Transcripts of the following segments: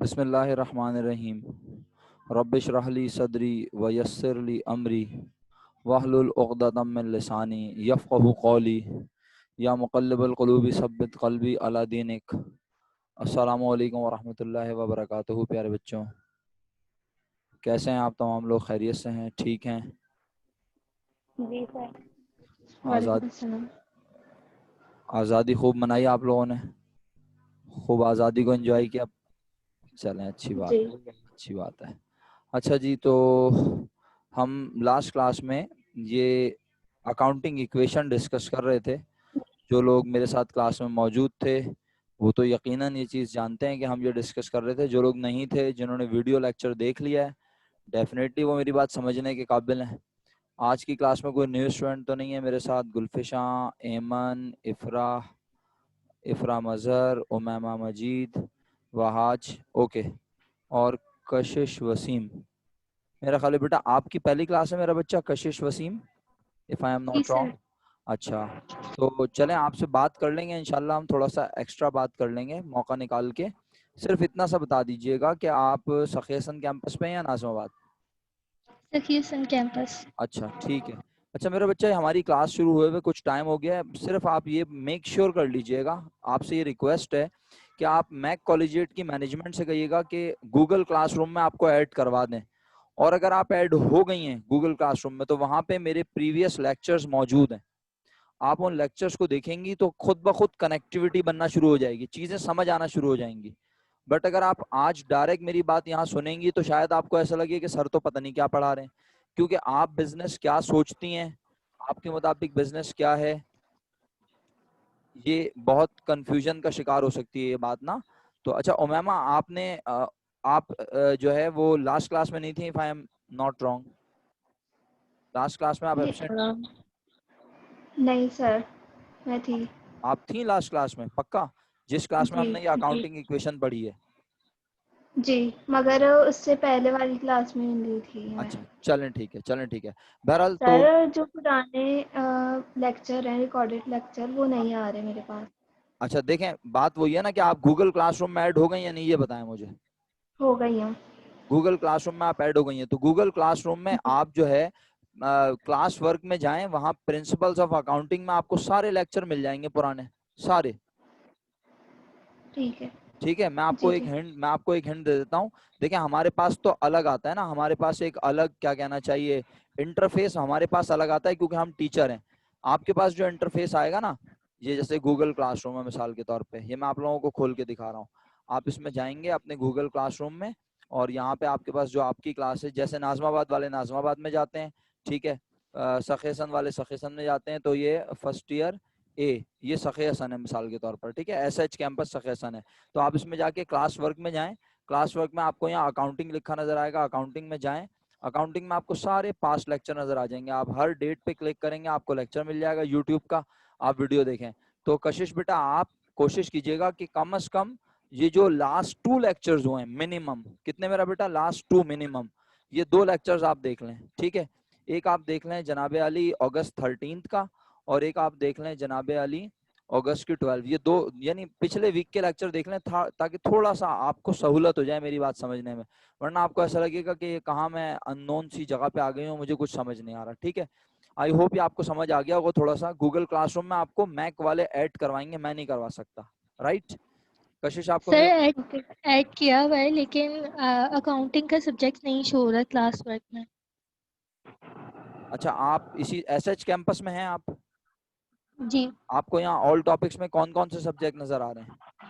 بسم اللہ الرحمن الرحیم رب اشرح لی صدری ویسر لی امری واحلل عقدۃ من لسانی یفقہوا قولی یا مقلب القلوب ثبت قلبی علی دینک۔ السلام علیکم ورحمۃ اللہ وبرکاتہ۔ پیارے بچوں، کیسے ہیں آپ تمام لوگ؟ خیریت سے ہیں؟ ٹھیک ہیں؟ جی سر۔ آزاد وعلیکم السلام۔ آزادی خوب منائی آپ لوگوں نے؟ خوب آزادی کو انجوائے کیا؟ چلیں، اچھی بات جی ہے، اچھی بات ہے۔ اچھا جی، تو ہم لاسٹ کلاس میں یہ اکاؤنٹنگ ایکویشن ڈسکس کر رہے تھے۔ جو لوگ میرے ساتھ کلاس میں موجود تھے وہ تو یقیناً یہ چیز جانتے ہیں کہ ہم یہ ڈسکس کر رہے تھے۔ جو لوگ نہیں تھے، جنہوں نے ویڈیو لیکچر دیکھ لیا ہے، ڈیفینیٹلی وہ میری بات سمجھنے کے قابل ہیں۔ آج کی کلاس میں کوئی نیو اسٹوڈنٹ تو نہیں ہے میرے ساتھ؟ گلفشاں، ایمن، افرا مظہر، امیمہ مجید، وہاج، اوکے، اور کشش وسیم۔ میرا خیال ہے بیٹا آپ کی پہلی کلاس ہے میرا بچہ Kashish Waseem, if I am جی ناٹ سر۔ رانگ۔ اچھا، تو چلیں آپ سے بات کر لیں گے انشاءاللہ، ہم تھوڑا سا ایکسٹرا بات کر لیں گے موقع نکال کے۔ صرف اتنا سا بتا دیجئے گا کہ آپ سخی حسن کیمپس پہ ہیں یا ناظم آباد؟ سخی حسن کیمپس۔ اچھا ٹھیک ہے۔ اچھا میرا بچہ، ہماری کلاس شروع ہوئے ہوئے کچھ ٹائم ہو گیا ہے، صرف آپ یہ میک شیور کر لیجئے گا، آپ سے یہ ریکویسٹ ہے کہ آپ میک کالجیٹ کی مینجمنٹ سے کہیے گا کہ گوگل کلاس روم میں آپ کو ایڈ کروا دیں، اور اگر آپ ایڈ ہو گئی ہیں گوگل کلاس روم میں تو وہاں پہ میرے پریویس لیکچرز موجود ہیں۔ آپ ان لیکچرز کو دیکھیں گی تو خود بخود کنیکٹیوٹی بننا شروع ہو جائے گی، چیزیں سمجھ آنا شروع ہو جائیں گی۔ بٹ اگر آپ آج ڈائریکٹ میری بات یہاں سنیں گی تو شاید آپ کو ایسا لگے کہ سر تو پتہ نہیں کیا پڑھا رہے ہیں، کیونکہ آپ بزنس کیا سوچتی ہیں، آپ کے مطابق بزنس کیا ہے، یہ بہت کنفیوژن کا شکار ہو سکتی ہے یہ بات نا۔ تو اچھا امیمہ، آپ جو ہے وہ لاسٹ کلاس میں نہیں تھی، if I am not wrong? Last class میں آپ ایبسینٹ؟ نہیں سر، میں تھی۔ آپ تھیں لاسٹ کلاس میں پکا؟ جس کلاس میں ہم جی نے یہ اکاؤنٹنگ ایکویشن پڑھی ہے؟ جی، مگر اس سے پہلے والی کلاس میں نہیں تھی میں۔ اچھا چلیں ٹھیک ہے، چلیں ٹھیک ہے، بہرحال تو سر جو پرانے لیکچر ہیں، ریکارڈڈ لیکچر، وہ نہیں آ رہے میرے پاس۔ اچھا دیکھیں، بات وہی ہے نا کہ آپ گوگل کلاس روم میں ایڈ ہو گئی یا نہیں، یہ بتائیں مجھے۔ ہو گئی ہیں۔ گوگل کلاس روم میں آپ ایڈ ہو گئی ہیں تو گوگل کلاس روم میں آپ جو ہے کلاس ورک میں جائیں، وہاں پرنسپلز آف اکاؤنٹنگ میں آپ کو سارے لیکچر مل جائیں گے پرانے سارے۔ ٹھیک ہے۔ ٹھیک ہے، میں آپ کو جی ایک جی ہنٹ دے دیتا ہوں۔ دیکھیں ہمارے پاس تو الگ آتا ہے نا، ہمارے پاس ایک الگ کیا کہنا چاہیے انٹرفیس ہمارے پاس الگ آتا ہے، کیونکہ ہم ٹیچر ہیں۔ آپ کے پاس جو انٹرفیس آئے گا نا، یہ جیسے گوگل کلاس روم ہے مثال کے طور پہ، یہ میں آپ لوگوں کو کھول کے دکھا رہا ہوں۔ آپ اس میں جائیں گے اپنے گوگل کلاس روم میں، اور یہاں پہ آپ کے پاس جو آپ کی کلاس ہے، جیسے ناظم آباد والے ناظم آباد میں جاتے ہیں، ٹھیک ہے، سخی حسن والے سخی حسن میں جاتے ہیں، تو یہ فرسٹ ایئر اے، یہ سخی حسن ہے مثال کے طور پر، ٹھیک ہے، ایس ایچ کیمپس سخی حسن ہے۔ تو آپ اس میں جا کے کلاس ورک میں جائیں، کلاس ورک میں آپ کو یہاں اکاؤنٹنگ لکھا نظر آئے گا، اکاؤنٹنگ میں جائیں، اکاؤنٹنگ میں آپ کو سارے پاسٹ لیکچر نظر آ جائیں گے، آپ ہر ڈیٹ پہ کلک کریں گے آپ کو لیکچر مل جائے گا یوٹیوب کا، آپ ویڈیو دیکھیں۔ تو کشش بیٹا آپ کوشش کیجئے گا کہ کم از کم یہ جو لاسٹ 2 لیکچرز ہوئے ہیں منیمم، کتنے میرا بیٹا؟ لاسٹ 2 منیمم، یہ 2 لیکچرز آپ دیکھ لیں، ٹھیک ہے۔ ایک آپ دیکھ لیں جناب علی اگست 13 کا، اور ایک آپ دیکھ لیں جناب علی اگست کی 12، یہ 2 یعنی پچھلے ویک کے لیکچر دیکھ لیں تاکہ تھوڑا سا آپ کو سہولت ہو جائے میری بات سمجھنے میں، ورنہ آپ کو ایسا لگے گا کہ کہاں میں ان نون سی جگہ پہ آ گئی ہوں، مجھے کچھ سمجھ نہیں آ رہا، ٹھیک ہے۔ آئی ہوپ یہ آپ کو سمجھ آ گیا ہوگا تھوڑا سا۔ گوگل کلاس روم میں آپ کو میک والے ایڈ کروائیں گے، میں نہیں کروا سکتا، رائٹ؟ کشش آپ کو سر، میری ایڈ کیا ہوا ہے لیکن اکاؤنٹنگ کا سبجیکٹ نہیں شو ہو رہا کلاس ورک میں۔ اچھا آپ اسی ایس ایچ کیمپس میں ہیں آپ؟ جی، آپ کو یہاں آل ٹاپکس میں کون کون سے سبجیکٹ نظر آ رہے ہیں؟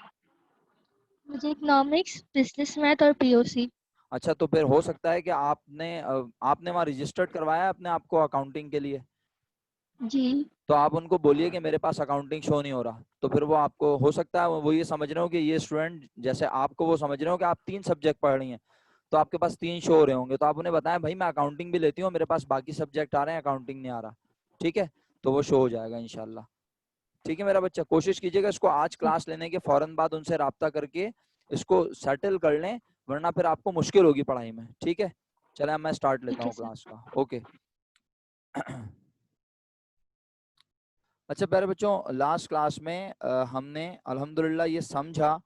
مجھے اکنامکس، بزنس میتھ اور پی او سی۔ اچھا تو پھر ہو سکتا ہے کہ آپ نے وہاں رجسٹرڈ کروایا ہے اپنے آپ کو اکاؤنٹنگ کے لیے، جی تو آپ ان کو بولیے کہ میرے پاس اکاؤنٹنگ شو نہیں ہو رہا، تو پھر وہ آپ کو ہو سکتا ہے وہ یہ سمجھ رہے ہو کہ یہ اسٹوڈنٹ جیسے آپ کو وہ سمجھ رہے ہو کہ آپ 3 سبجیکٹ پڑھ رہی ہیں، تو آپ کے پاس 3 شو ہو رہے ہوں گے، تو آپ انہیں بتائیں بھائی میں اکاؤنٹنگ بھی لیتی ہوں، میرے پاس باقی سبجیکٹ آ رہے ہیں، اکاؤنٹنگ نہیں آ رہا، ٹھیک ہے، تو وہ شو ہو جائے گا انشاءاللہ، ٹھیک ہے میرا بچہ۔ کوشش کیجیے گا اس کو آج کلاس لینے کے فوراً بعد ان سے رابطہ کر کے اس کو سیٹل کر لیں، ورنہ پھر آپ کو مشکل ہوگی پڑھائی میں، ٹھیک ہے۔ چلیں اب میں سٹارٹ لیتا ٹھیک ہے ہوں سر۔ کلاس کا، اوکے۔ اچھا پیارے بچوں، لاسٹ کلاس میں ہم نے الحمدللہ یہ سمجھا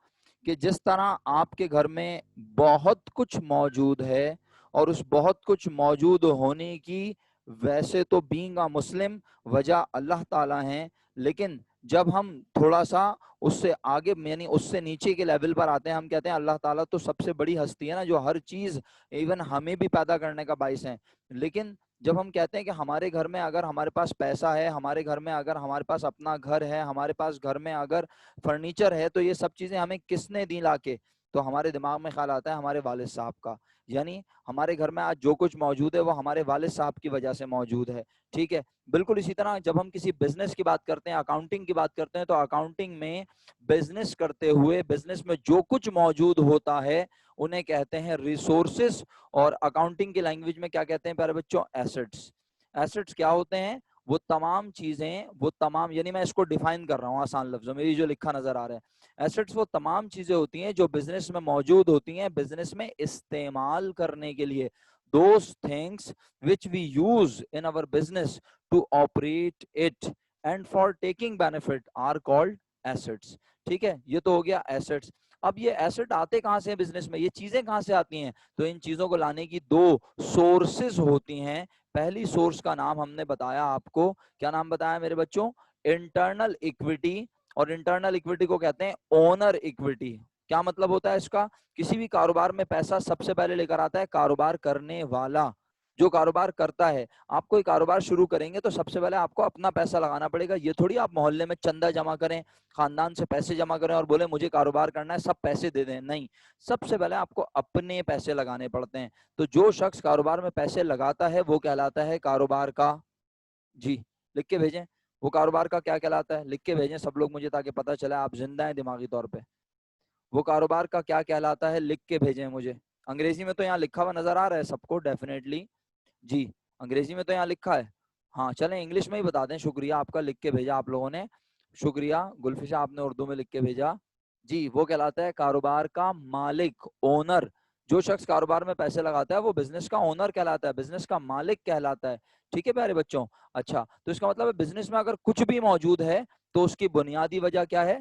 کہ جس طرح آپ کے گھر میں بہت کچھ موجود ہے اور اس بہت کچھ موجود ہونے کی ویسے تو بینگ اے مسلم وجہ اللہ تعالیٰ ہیں، لیکن جب ہم تھوڑا سا اس سے آگے یعنی اس سے نیچے کے لیول پر آتے ہیں، ہم کہتے ہیں اللہ تعالیٰ تو سب سے بڑی ہستی ہے نا، جو ہر چیز ایون ہمیں بھی پیدا کرنے کا باعث ہے. لیکن جب ہم کہتے ہیں کہ ہمارے گھر میں اگر ہمارے پاس پیسہ ہے، ہمارے گھر میں اگر ہمارے پاس اپنا گھر ہے، ہمارے پاس گھر میں اگر فرنیچر ہے، تو یہ سب چیزیں ہمیں کس نے دی لا کے؟ تو ہمارے دماغ میں خیال آتا ہے ہمارے والد صاحب کا. یعنی ہمارے گھر میں آج جو کچھ موجود ہے وہ ہمارے والد صاحب کی وجہ سے موجود ہے. ٹھیک ہے. بالکل اسی طرح جب ہم کسی بزنس کی بات کرتے ہیں، اکاؤنٹنگ کی بات کرتے ہیں، تو اکاؤنٹنگ میں بزنس کرتے ہوئے بزنس میں جو کچھ موجود ہوتا ہے انہیں کہتے ہیں ریسورسز، اور اکاؤنٹنگ کی لینگویج میں کیا کہتے ہیں پیارے بچوں؟ ایسٹس. ایسٹس کیا ہوتے ہیں؟ وہ تمام چیزیں، وہ تمام، یعنی میں اس کو ڈیفائن کر رہا ہوں آسان لفظوں میں، یہ جو لکھا نظر آ رہا ہے. ایسٹس وہ تمام چیزیں ہوتی ہیں جو بزنس میں موجود ہوتی ہیں بزنس میں استعمال کرنے کے لیے. those things which we use in our business to operate it and for taking benefit are called assets. ٹھیک ہے، یہ تو ہو گیا ایسٹس. اب یہ ایسٹ آتے کہاں سے ہیں بزنس میں؟ یہ چیزیں کہاں سے آتی ہیں؟ تو ان چیزوں کو لانے کی دو سورسز ہوتی ہیں. پہلی سورس کا نام ہم نے بتایا آپ کو، کیا نام بتایا میرے بچوں؟ Internal equity. اور انٹرنل اکویٹی کو کہتے ہیں اونر اکویٹی. کیا مطلب ہوتا ہے اس کا؟ کسی بھی کاروبار میں پیسہ سب سے پہلے لے کر آتا ہے کاروبار کرنے والا، جو کاروبار کرتا ہے. آپ کوئی کاروبار شروع کریں گے تو سب سے پہلے آپ کو اپنا پیسہ لگانا پڑے گا. یہ تھوڑی آپ محلے میں چندہ جمع کریں، خاندان سے پیسے جمع کریں اور بولیں مجھے کاروبار کرنا ہے سب پیسے دے دیں. نہیں، سب سے پہلے آپ کو اپنے پیسے لگانے پڑتے ہیں. تو جو شخص کاروبار میں پیسے لگاتا ہے وہ کہلاتا ہے کاروبار کا، جی لکھ کے بھیجیں، وہ کاروبار کا کیا کہلاتا ہے؟ لکھ کے بھیجیں سب لوگ مجھے، تاکہ پتہ چلے آپ زندہ ہیں دماغی طور پہ. وہ کاروبار کا کیا کہلاتا ہے؟ لکھ کے بھیجیں مجھے. انگریزی میں تو یہاں لکھا ہوا نظر آ رہا ہے سب کو ڈیفینیٹلی، جی انگریزی میں تو یہاں لکھا ہے. ہاں چلیں انگلش میں ہی بتا دیں. شکریہ آپ کا، لکھ کے بھیجا آپ لوگوں نے، شکریہ. گلفشا آپ نے اردو میں لکھ کے بھیجا. جی وہ کہلاتا ہے کاروبار کا مالک، اونر. جو شخص کاروبار میں پیسے لگاتا ہے وہ بزنس کا اونر کہلاتا ہے، بزنس کا مالک کہلاتا ہے. ٹھیک ہے پیارے بچوں. اچھا، تو اس کا مطلب ہے بزنس میں اگر کچھ بھی موجود ہے تو اس کی بنیادی وجہ کیا ہے؟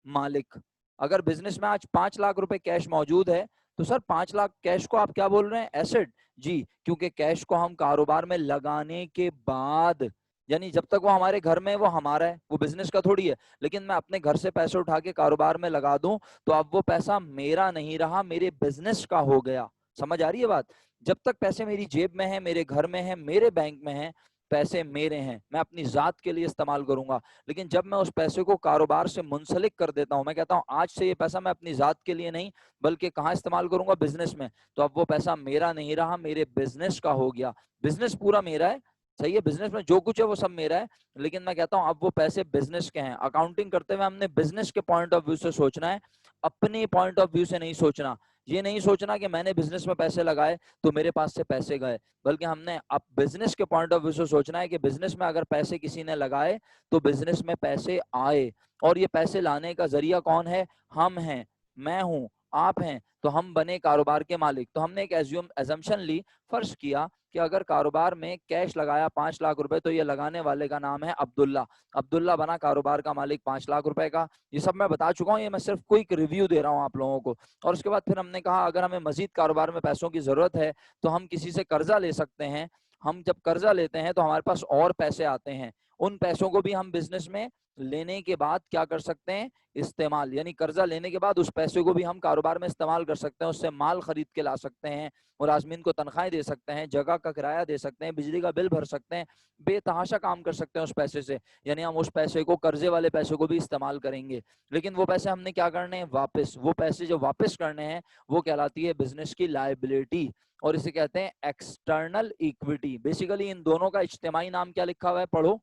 مالک. اگر بزنس میں آج 5 لاکھ روپے کیش موجود ہے تو سر 5 لاکھ کیش کو آپ کیا بول رہے ہیں؟ ایسٹ. جی کیونکہ کیش کو ہم کاروبار میں لگانے کے بعد، یعنی جب تک وہ ہمارے گھر میں وہ ہمارا ہے، وہ بزنس کا تھوڑی ہے. لیکن میں اپنے گھر سے پیسے اٹھا کے کاروبار میں لگا دوں تو اب وہ پیسہ میرا نہیں رہا، میرے بزنس کا ہو گیا. سمجھ آ رہی ہے بات؟ جب تک پیسے میری جیب میں ہیں، میرے گھر میں ہیں، میرے بینک میں ہیں، پیسے میرے ہیں، میں اپنی ذات کے لیے استعمال کروں گا. لیکن جب میں اس پیسے کو کاروبار سے منسلک کر دیتا ہوں، میں کہتا ہوں آج سے یہ پیسہ میں اپنی ذات کے لیے نہیں بلکہ کہاں استعمال کروں گا؟ بزنس میں، تو اب وہ پیسہ میرا نہیں رہا، میرے بزنس کا ہو گیا. بزنس پورا میرا ہے، صحیح ہے، بزنس میں جو کچھ ہے وہ سب میرا ہے، لیکن میں کہتا ہوں اب وہ پیسے بزنس کے ہیں. اکاؤنٹنگ کرتے ہوئے ہم نے بزنس کے پوائنٹ آف ویو سے سوچنا ہے، اپنے پوائنٹ آف ویو سے نہیں سوچنا. یہ نہیں سوچنا کہ میں نے بزنس میں پیسے لگائے تو میرے پاس سے پیسے گئے، بلکہ ہم نے اب بزنس کے پوائنٹ آف ویو سے سوچنا ہے کہ بزنس میں اگر پیسے کسی نے لگائے تو بزنس میں پیسے آئے. اور یہ پیسے لانے کا ذریعہ کون ہے؟ ہم ہیں، میں ہوں، آپ ہیں. تو ہم بنے کاروبار کے مالک. تو ہم نے ایک ایزمپشن لی، فرض کیا کہ اگر کاروبار میں کیش لگایا 5 لاکھ روپے تو یہ لگانے والے کا نام ہے عبداللہ. عبداللہ بنا کاروبار کا مالک 5 لاکھ روپے کا. یہ سب میں بتا چکا ہوں، یہ میں صرف کوئک ریویو دے رہا ہوں آپ لوگوں کو. اور اس کے بعد پھر ہم نے کہا اگر ہمیں مزید کاروبار میں پیسوں کی ضرورت ہے تو ہم کسی سے قرضہ لے سکتے ہیں. ہم جب قرضہ لیتے ہیں تو ہمارے پاس اور پیسے آتے ہیں، ان پیسوں کو بھی ہم بزنس میں لینے کے بعد کیا کر سکتے ہیں؟ استعمال. یعنی قرضہ لینے کے بعد اس پیسے کو بھی ہم کاروبار میں استعمال کر سکتے ہیں، اس سے مال خرید کے لا سکتے ہیں، ملازمین کو تنخواہیں دے سکتے ہیں، جگہ کا کرایہ دے سکتے ہیں، بجلی کا بل بھر سکتے ہیں، بے تحاشا کام کر سکتے ہیں اس پیسے سے. یعنی ہم اس پیسے کو، قرضے والے پیسے کو بھی استعمال کریں گے. لیکن وہ پیسے ہم نے کیا کرنے ہیں؟ واپس. وہ پیسے جو واپس کرنے ہیں وہ کہلاتی ہے بزنس کی لائبلٹی، اور اسے کہتے ہیں ایکسٹرنل ایکویٹی. بیسیکلی ان دونوں کا اجتماعی نام کیا لکھا ہوا ہے؟ پڑھو،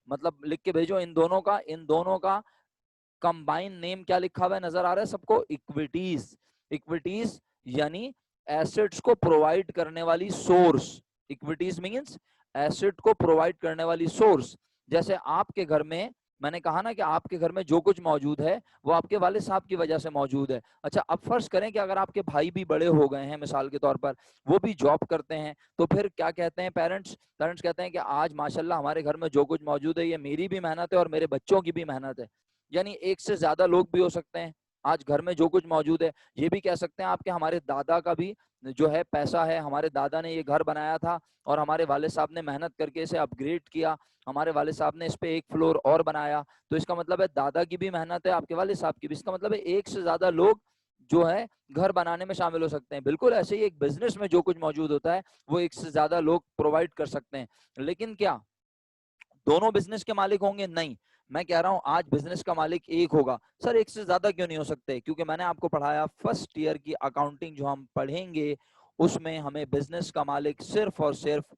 مطلب لکھ کے بھیجو. ان دونوں کا کمبائن نیم کیا لکھا ہوا ہے؟ نظر آ رہا ہے سب کو؟ اکویٹیز. اکویٹیز یعنی ایسٹس کو پرووائڈ کرنے والی سورس. اکویٹیز مینس ایسٹ کو پرووائڈ کرنے والی سورس. جیسے آپ کے گھر میں نے کہا نا کہ آپ کے گھر میں جو کچھ موجود ہے وہ آپ کے والد صاحب کی وجہ سے موجود ہے. اچھا اب فرض کریں کہ اگر آپ کے بھائی بھی بڑے ہو گئے ہیں مثال کے طور پر، وہ بھی جاب کرتے ہیں، تو پھر کیا کہتے ہیں پیرنٹس کہتے ہیں کہ آج ماشاءاللہ ہمارے گھر میں جو کچھ موجود ہے یہ میری بھی محنت ہے اور میرے بچوں کی بھی محنت ہے. یعنی ایک سے زیادہ لوگ بھی ہو سکتے ہیں. آج گھر میں جو کچھ موجود ہے، یہ بھی کہہ سکتے ہیں آپ کہ ہمارے دادا کا بھی جو ہے پیسہ ہے، ہمارے دادا نے یہ گھر بنایا تھا اور ہمارے والد صاحب نے محنت کر کے اسے اپ گریڈ کیا، ہمارے والد صاحب نے اس پہ ایک فلور اور بنایا، تو اس کا مطلب ہے دادا کی بھی محنت ہے، آپ کے والد صاحب کی بھی، اس کا مطلب ہے ایک سے زیادہ لوگ جو ہے گھر بنانے میں شامل ہو سکتے ہیں۔ بالکل ایسے ہی ایک بزنس میں جو کچھ موجود ہوتا ہے وہ ایک سے زیادہ لوگ پرووائڈ کر سکتے ہیں، لیکن کیا دونوں بزنس کے مالک ہوں گے؟ نہیں، میں کہہ رہا ہوں آج بزنس کا مالک ایک ہوگا۔ سر ایک سے زیادہ کیوں نہیں ہو سکتے؟ کیونکہ میں نے آپ کو پڑھایا فرسٹ ایئر کی اکاؤنٹنگ جو ہم پڑھیں گے اس میں ہمیں بزنس کا مالک صرف اور صرف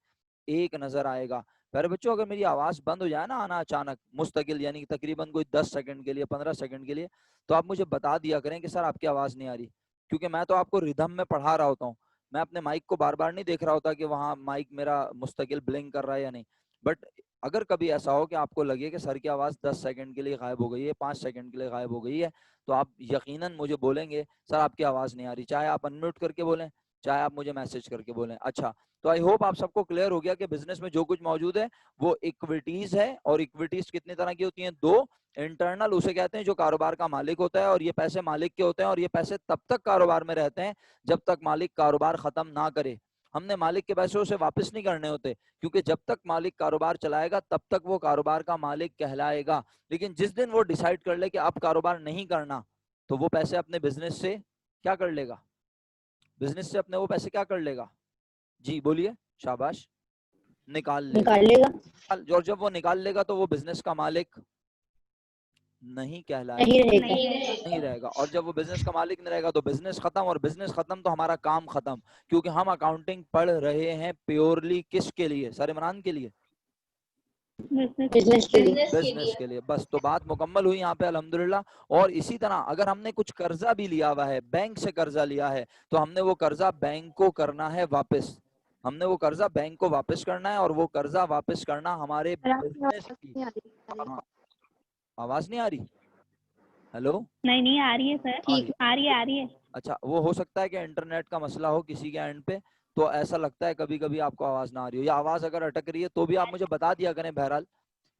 ایک نظر آئے گا۔ پیارے بچوں اگر میری آواز بند ہو جائے نا آنا اچانک مستقل، یعنی تقریباً کوئی 10 سیکنڈ کے لیے 15 سیکنڈ کے لیے، تو آپ مجھے بتا دیا کریں کہ سر آپ کی آواز نہیں آ رہی، کیونکہ میں تو آپ کو ردھم میں پڑھا رہا ہوتا ہوں، میں اپنے مائک کو بار بار نہیں دیکھ رہا ہوتا کہ وہاں مائک میرا مستقل بلنک کر رہا ہے یا نہیں۔ بٹ اگر کبھی ایسا ہو کہ آپ کو لگے کہ سر کی آواز 10 سیکنڈ کے لیے غائب ہو گئی ہے، 5 سیکنڈ کے لیے غائب ہو گئی ہے، تو آپ یقیناً مجھے بولیں گے سر آپ کی آواز نہیں آ رہی، چاہے آپ انمیوٹ کر کے بولیں چاہے آپ مجھے میسج کر کے بولیں۔ اچھا، تو آئی ہوپ آپ سب کو کلیئر ہو گیا کہ بزنس میں جو کچھ موجود ہے وہ اکویٹیز ہے، اور اکویٹیز کتنی طرح کی ہوتی ہیں؟ دو۔ انٹرنل اسے کہتے ہیں جو کاروبار کا مالک ہوتا ہے، اور یہ پیسے مالک کے ہوتے ہیں، اور یہ پیسے تب تک کاروبار میں رہتے ہیں جب تک مالک کاروبار ختم نہ کرے۔ ہم نے مالک کے پیسے اسے واپس نہیں کرنے ہوتے، کیونکہ جب تک مالک کاروبار چلائے گا تب تک وہ کاروبار کا مالک کہلائے گا، لیکن جس دن وہ ڈیسائیڈ کر لے کہ اب کاروبار نہیں کرنا، تو وہ پیسے اپنے بزنس سے کیا کر لے گا؟ بزنس سے اپنے وہ پیسے کیا کر لے گا؟ جی بولیے، شاباش، نکال لے گا۔ نکال لے گا، اور جب وہ نکال لے گا تو وہ بزنس کا مالک نہیں کہلائے نہیں رہے گا۔ نہیں رہے گا، اور جب وہ بزنس کا مالک نہیں رہے گا تو بزنس ختم، اور بزنس ختم تو ہمارا کام ختم، کیونکہ ہم اکاؤنٹنگ پڑھ رہے ہیں پیورلی کس کے لیے؟ سر عمران کے لیے، بزنس کے لیے۔ بزنس کے لیے، بس تو بات مکمل ہوئی یہاں پہ الحمدللہ۔ اور اسی طرح اگر ہم نے کچھ قرضہ بھی لیا ہوا ہے، بینک سے قرضہ لیا ہے، تو ہم نے وہ قرضہ بینک کو کرنا ہے واپس، ہم نے وہ قرضہ بینک کو واپس کرنا ہے، اور وہ قرضہ واپس کرنا ہمارے بزنس کی۔ ہاں، آواز نہیں آ رہی؟ ہیلو، نہیں آ رہی ہے سر، آ ٹھیک رہی آ رہی ہے، آ رہی ہے۔ اچھا، وہ ہو سکتا ہے کہ انٹرنیٹ کا مسئلہ ہو کسی کے اینڈ پہ، تو ایسا لگتا ہے کبھی کبھی آپ کو آواز نہ آ رہی ہو، یا آواز اگر اٹک رہی ہے تو بھی آپ مجھے بتا دیا کریں، بہرحال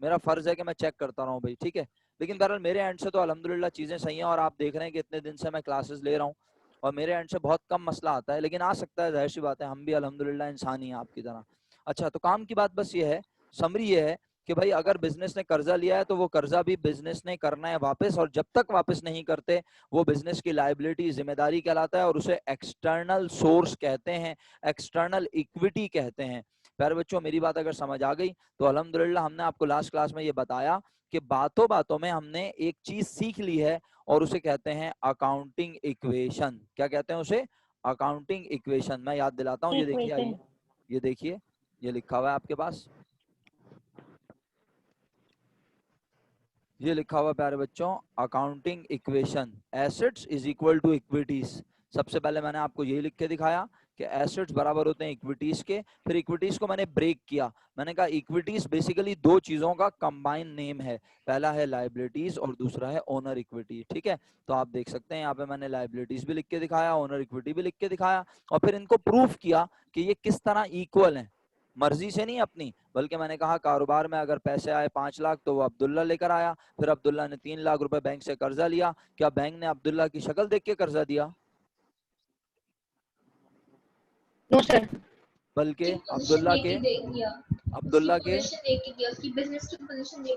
میرا فرض ہے کہ میں چیک کرتا رہا ہوں بھائی، ٹھیک ہے۔ لیکن بہرحال میرے اینڈ سے تو الحمدللہ چیزیں صحیح ہیں، اور آپ دیکھ رہے ہیں کہ اتنے دن سے میں کلاسز لے رہا ہوں اور میرے اینڈ سے بہت کم مسئلہ آتا ہے، لیکن آ سکتا ہے، ظاہر سی بات ہے، ہم بھی الحمدللہ انسان ہی ہیں آپ کی طرح۔ اچھا، تو کام کی بات بس یہ ہے، سمری یہ ہے کہ بھائی اگر بزنس نے قرضہ لیا ہے تو وہ قرضہ بھی بزنس نے کرنا ہے واپس، اور جب تک واپس نہیں کرتے وہ بزنس کی لائبلٹی، ذمہ داری کہلاتا ہے، اور اسے ایکسٹرنل سورس کہتے ہیں، ایکسٹرنل اکویٹی کہتے ہیں۔ پیارے بچوں میری بات اگر سمجھ آ گئی تو الحمدللہ ہم نے آپ کو لاسٹ کلاس میں یہ بتایا کہ باتوں باتوں میں ہم نے ایک چیز سیکھ لی ہے، اور اسے کہتے ہیں اکاؤنٹنگ ایکویشن۔ کیا کہتے ہیں اسے؟ Accounting equation. میں یاد دلاتا ہوں، یہ دیکھیے، آئیے یہ دیکھیے، یہ لکھا ہوا ہے آپ کے پاس، یہ لکھا ہوا پیارے بچوں، accounting equation, assets is equal to equities. سب سے پہلے میں نے آپ کو یہی لکھ کے دکھایا کہ ایسٹس برابر ہوتے ہیں اکویٹیز کے، پھر اکویٹیز کو میں نے بریک کیا، میں نے کہا اکویٹیز بیسیکلی دو چیزوں کا کمبائن نیم ہے، پہلا ہے لائبلٹیز اور دوسرا ہے اونر اکویٹی، ٹھیک ہے۔ تو آپ دیکھ سکتے ہیں یہاں پہ میں نے لائبلٹیز بھی لکھ کے دکھایا، اونر اکویٹی بھی لکھ کے دکھایا، اور پھر ان کو پروف کیا کہ یہ کس طرح ایکول ہیں، مرضی سے نہیں اپنی، بلکہ میں نے کہا کاروبار میں اگر پیسے آئے 5 لاکھ تو وہ عبداللہ لے کر آیا، پھر عبداللہ نے 3 لاکھ روپے بینک سے قرضہ لیا، کیا بینک نے عبداللہ کی شکل دیکھ کے قرضہ دیا؟ نو سر، بلکہ عبداللہ کے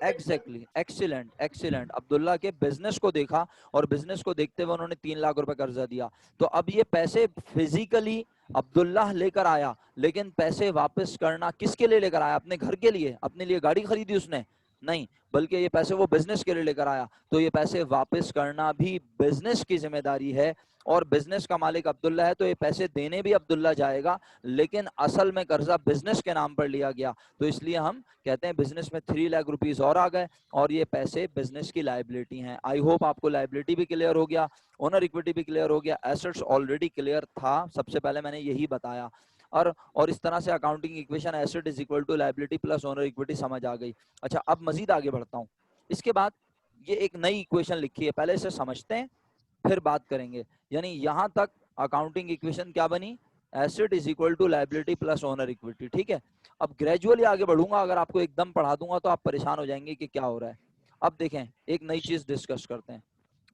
ایگزیکٹلی، ایکسیلنٹ ایکسیلنٹ، عبداللہ کے بزنس کو دیکھا، اور بزنس کو دیکھتے ہوئے انہوں نے 3 لاکھ روپے قرضہ دیا۔ تو اب یہ پیسے فزیکلی عبداللہ لے کر آیا، لیکن پیسے واپس کرنا کس کے لیے لے کر آیا؟ اپنے گھر کے لیے، اپنے لیے گاڑی خریدی اس نے؟ نہیں، بلکہ یہ پیسے وہ بزنس کے لیے لے کر آیا، تو یہ پیسے واپس کرنا بھی بزنس کی ذمہ داری ہے، اور بزنس کا مالک عبداللہ ہے تو یہ پیسے دینے بھی عبداللہ جائے گا، لیکن اصل میں قرضہ بزنس کے نام پر لیا گیا، تو اس لیے ہم کہتے ہیں بزنس میں 3 لاکھ روپیز اور آ گئے، اور یہ پیسے بزنس کی لائبلٹی ہیں۔ آئی ہوپ آپ کو لائبلٹی بھی کلیئر ہو گیا، اونر اکویٹی بھی کلیئر ہو گیا، ایسٹس آلریڈی کلیئر تھا، سب سے پہلے میں نے یہی بتایا، اور اس طرح سے accounting equation asset is equal to liability plus owner equity سمجھ آ گئی۔ اچھا، اب مزید آگے بڑھتا ہوں، اس کے بعد یہ ایک نئی ایکویشن لکھی ہے، پہلے اسے سمجھتے ہیں پھر بات کریں گے۔ یعنی یہاں تک اکاؤنٹنگ ایکویشن کیا بنی؟ Asset is equal to liability plus owner equity, ٹھیک ہے۔ اب گریجولی آگے بڑھوں گا، اگر آپ کو ایک دم پڑھا دوں گا تو آپ پریشان ہو جائیں گے کہ کیا ہو رہا ہے۔ اب دیکھیں ایک نئی چیز ڈسکس کرتے ہیں۔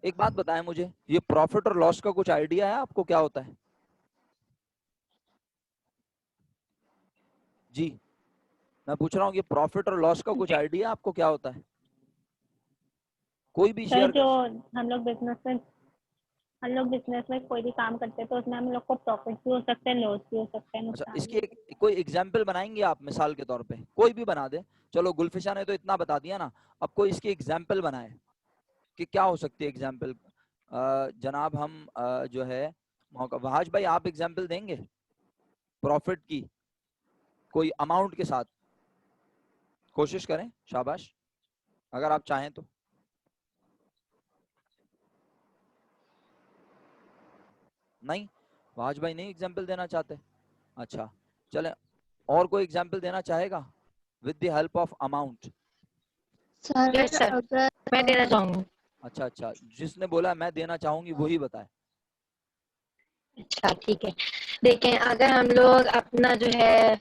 ایک بات بتائیں مجھے, یہ پروفٹ اور لاس کا کچھ آئیڈیا ہے آپ کو کیا ہوتا ہے؟ جی میں پوچھ رہا ہوں کہ پروفٹ اور لاس کا کچھ آئیڈیا آپ کو کیا ہوتا ہے؟ کوئی بھی سر شیئر جو کر. ہم لوگ بزنس میں کوئی بھی کام کرتے ہیں تو اس میں ہم لوگ کو پروفٹ بھی ہو سکتا ہے, لاس بھی ہو سکتا ہے, اچھا نقصان اس بھی. کی کوئی ایگزامپل بنائیں گے آپ مثال کے طور پہ؟ کوئی بھی بنا دے, چلو گلفشا نے تو اتنا بتا دیا نا, اب کوئی اس کی ایگزامپل بنائے کہ کیا ہو سکتی ہے ایگزامپل. جناب ہم جو ہے وحاج بھائی آپ ایگزامپل دیں گے پروفٹ کی کوئی اماؤنٹ کے ساتھ؟ کوشش کریں, شاباش, اگر آپ چاہیں تو. نہیں وحاج بھائی نہیں ایگزامپل دینا چاہتے. اچھا چلیں, اور کوئی ایگزامپل دینا چاہے گا with the help of amount؟ سر یس سر, اگر میں دینا چاہوں گی. اچھا جس نے بولا میں دینا چاہوں گی وہی بتائے. اچھا ٹھیک ہے, دیکھیں اگر ہم لوگ اپنا جو ہے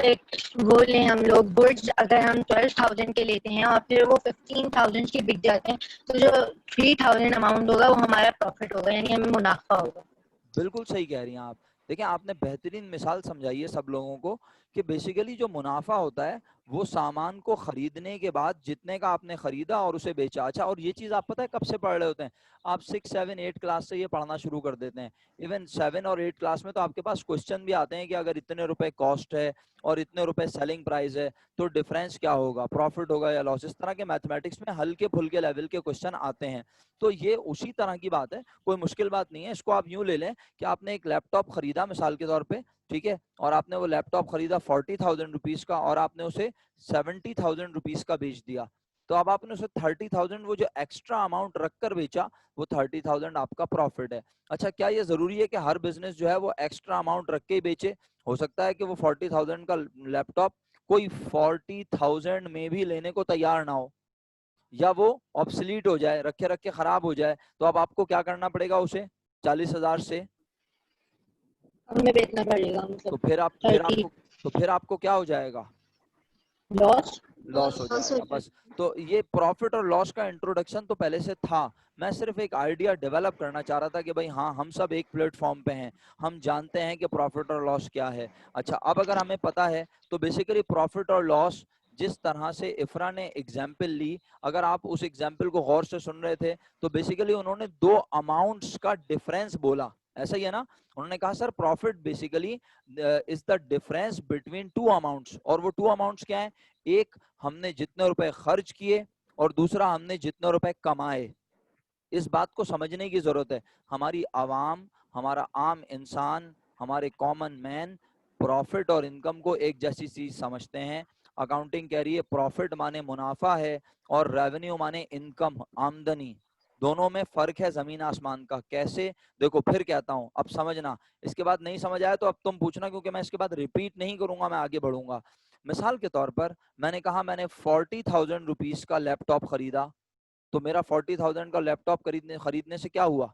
ایک وہ لیں, ہم لوگ گڈس اگر ہم 12,000 کے لیتے ہیں اور پھر وہ 15,000 کے بک جاتے ہیں, تو جو 3,000 اماؤنٹ ہوگا وہ ہمارا پروفٹ ہوگا, یعنی ہمیں منافع ہوگا. بالکل صحیح کہہ رہی ہیں آپ. دیکھیں آپ نے بہترین مثال سمجھائی ہے سب لوگوں کو کہ بیسیکلی جو منافع ہوتا ہے وہ سامان کو خریدنے کے بعد جتنے کا آپ نے خریدا اور اسے بیچا. اچھا اور یہ چیز آپ پتہ ہے کب سے پڑھ رہے ہوتے ہیں؟ آپ 6, 7, 8 کلاس سے یہ پڑھنا شروع کر دیتے ہیں. ایون 7 اور 8 کلاس میں تو آپ کے پاس کوشچن بھی آتے ہیں کہ اگر اتنے روپے کاسٹ ہے اور اتنے روپے سیلنگ پرائز ہے تو ڈفرینس کیا ہوگا, پروفٹ ہوگا یا لاس. اس طرح کے میتھمیٹکس میں ہلکے پھلکے لیول کے کوشچن آتے ہیں. تو یہ اسی طرح کی بات ہے, کوئی مشکل بات نہیں ہے. اس کو آپ یوں لے لیں کہ آپ نے ایک لیپ ٹاپ خریدا مثال کے طور پہ, ٹھیک ہے, اور آپ نے وہ لیپ ٹاپ خریدا 40,000 روپیز کا اور آپ نے اسے 70,000 روپیز کا بیچ دیا. تو اب آپ نے اسے 30,000 وہ جو ایکسٹرا اماؤنٹ رکھ کر بیچا وہ 30,000 آپ کا پروفٹ ہے. اچھا کیا یہ ضروری ہے کہ ہر بزنس جو ہے وہ ایکسٹرا اماؤنٹ رکھ کے ہی بیچے؟ ہو سکتا ہے کہ وہ 40,000 کا لیپ ٹاپ کوئی 40,000 میں بھی لینے کو تیار نہ ہو, یا وہ آبسلیٹ ہو جائے, رکھے رکھے خراب ہو جائے, تو اب آپ کو کیا کرنا پڑے گا اسے 40,000 سے, ہمیں بیچنا پڑے گا, تو مطلب پھر 30 آپ کو کیا ہو جائے گا؟ لاس. لاس ہو جائے گا. بس تو یہ پروفٹ اور لاس کا انٹروڈکشن تو پہلے سے تھا, میں صرف ایک آئیڈیا ڈیولپ کرنا چاہ رہا تھا کہ بھائی ہاں ہم سب ایک پلیٹ فارم پہ ہیں, ہم جانتے ہیں کہ پروفٹ اور لاس کیا ہے. اچھا اب اگر ہمیں پتا ہے تو بیسیکلی پروفٹ اور لاس جس طرح سے افرا نے ایگزامپل لی, اگر آپ اس ایگزامپل کو غور سے سن رہے تھے تو بیسیکلی انہوں نے دو اماؤنٹس کا ڈفرینس بولا, ایسا ہی ہے نا؟ انہوں نے کہا sir profit basically is the difference between two amounts, اور وہ ٹو اماؤنٹس کیا ہیں؟ ایک ہم نے جتنے روپے خرچ کیے اور دوسرا ہم نے جتنے روپے کمائے. اس بات کو سمجھنے کی ضرورت ہے. ہماری عوام, ہمارا عام انسان, ہمارے کامن مین پروفٹ اور انکم کو ایک جیسی چیز سمجھتے ہیں. اکاؤنٹنگ کہہ رہی ہے پروفٹ مانے منافع ہے اور ریونیو مانے انکم, آمدنی. دونوں میں فرق ہے زمین آسمان کا. کیسے؟ دیکھو پھر کہتا ہوں, اب سمجھنا, اس کے بعد نہیں سمجھ آیا تو اب تم پوچھنا, کیونکہ میں اس کے بعد ریپیٹ نہیں کروں گا, میں آگے بڑھوں گا. مثال کے طور پر میں نے کہا میں نے 40,000 روپیز کا لیپ ٹاپ خریدا, تو میرا 40,000 کا لیپ ٹاپ خریدنے سے کیا ہوا؟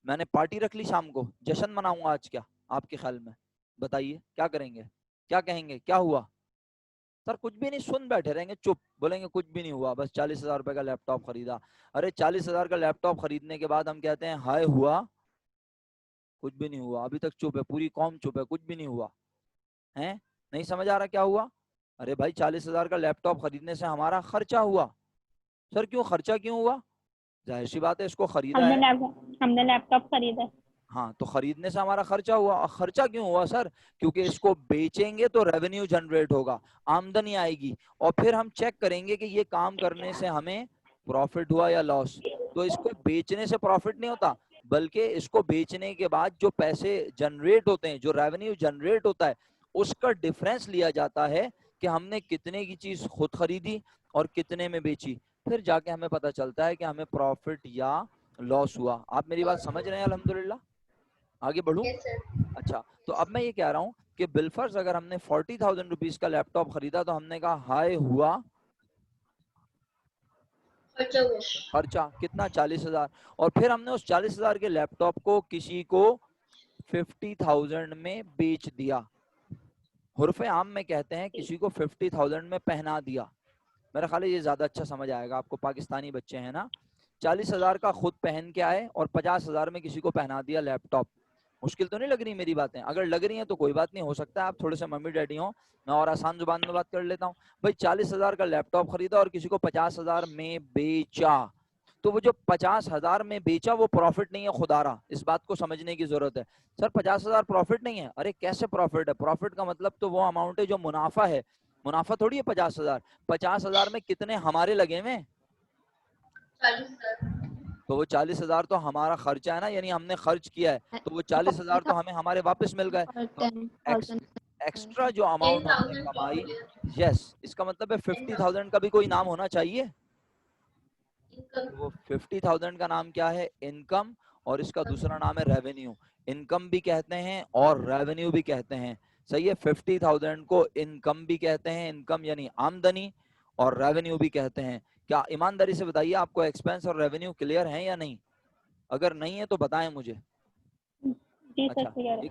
میں نے پارٹی رکھ لی, شام کو جشن مناؤں گا آج, کیا آپ کے خیال میں بتائیے کیا کریں گے, کیا کہیں گے, کیا ہوا؟ سر کچھ بھی نہیں, سن بیٹھے رہیں گے, چپ, بولیں گے کچھ بھی نہیں ہوا, بس 40,000 روپے کا لیپ ٹاپ خریدا. ارے 40,000 کا لیپ ٹاپ خریدنے کے بعد ہم کہتے ہیں ہائے ہوا, کچھ بھی نہیں ہوا, ابھی تک چپ ہے, پوری قوم چپ ہے, کچھ بھی نہیں ہوا ہے. نہیں سمجھ آ رہا کیا ہوا؟ ارے بھائی 40,000 کا لیپ ٹاپ خریدنے سے ہمارا خرچہ ہوا. سر کیوں خرچہ کیوں ہوا؟ ظاہر سی بات ہے اس کو خریدا ہے. ہم نے لیپ ٹاپ خریدا. ہاں تو خریدنے سے ہمارا خرچہ ہوا. خرچہ کیوں ہوا سر؟ کیونکہ اس کو بیچیں گے تو ریونیو جنریٹ ہوگا, آمدنی آئے گی, اور پھر ہم چیک کریں گے کہ یہ کام کرنے سے ہمیں پروفٹ ہوا یا لاس. تو اس کو بیچنے سے پروفٹ نہیں ہوتا, بلکہ اس کو بیچنے کے بعد جو پیسے جنریٹ ہوتے ہیں, جو ریونیو جنریٹ ہوتا ہے, اس کا ڈفرینس لیا جاتا ہے کہ ہم نے کتنے کی چیز خود خریدی اور کتنے میں بیچی. پھر جا کے ہمیں پتہ چلتا ہے کہ ہمیں پروفٹ یا لاس ہوا. آپ میری بات سمجھ رہے ہیں؟ الحمدللہ. آگے بڑھوں؟ اچھا تو اب میں یہ کہہ رہا ہوں کہ بالفرض اگر ہم نے 40,000 روپیز کا لیپ ٹاپ خریدا تو ہم نے کہا ہائے ہوا خرچہ کتنا؟ 40,000. اور پھر ہم نے اس 40,000 کے لیپ ٹاپ کو کسی کو 50,000 میں بیچ دیا. حرف عام میں کہتے ہیں کسی کو 50,000 میں پہنا دیا. میرا خیال ہے یہ زیادہ اچھا سمجھ آئے گا آپ کو, پاکستانی بچے ہیں نا. 40,000 کا خود پہن کے آئے اور 50,000 میں کسی کو پہنا دیا لیپ ٹاپ. مشکل تو نہیں لگ رہی میری باتیں؟ اگر لگ رہی ہیں تو کوئی بات نہیں, ہو سکتا ہے آپ تھوڑے سے ممی ڈیڈی ہوں, میں اور آسان زبان میں بات کر لیتا ہوں. بھائی 40,000 کا لیپ ٹاپ خریدا اور کسی کو 50,000 میں بیچا, تو وہ جو 50,000 میں بیچا وہ پروفٹ نہیں ہے خدا را, اس بات کو سمجھنے کی ضرورت ہے. سر 50,000 پروفٹ نہیں ہے, ارے کیسے پروفٹ ہے؟ پروفٹ کا مطلب تو وہ اماؤنٹ ہے جو منافع ہے, منافع تھوڑی ہے 50,000. 50,000 میں کتنے ہمارے لگے ہوئے؟ 40,000. تو وہ 40,000 تو ہمارا خرچہ ہے نا, یعنی ہم نے خرچ کیا ہے, تو وہ 40,000 تو ہمیں ہمارے واپس مل گئے. اور تو 10,000 ایکسٹرا جو اماؤنٹ ہم نے 10,000 کمائی, profit. یس, اس کا مطلب ہے 50,000 کا بھی کوئی نام ہونا چاہیے. Income. وہ 50,000 کا نام کیا ہے؟ انکم, اور اس کا دوسرا نام ہے ریونیو. انکم بھی کہتے ہیں اور ریونیو بھی کہتے ہیں, صحیح ہے. 50,000 کو انکم بھی کہتے ہیں, انکم یعنی آمدنی, اور ریونیو بھی کہتے ہیں. کیا ایمانداری سے بتائیے آپ کو ایکسپینس اور ریونیو کلیئر ہیں یا نہیں؟ اگر نہیں ہے تو بتائیں مجھے. جی سر اچھا, کلیئر ہے.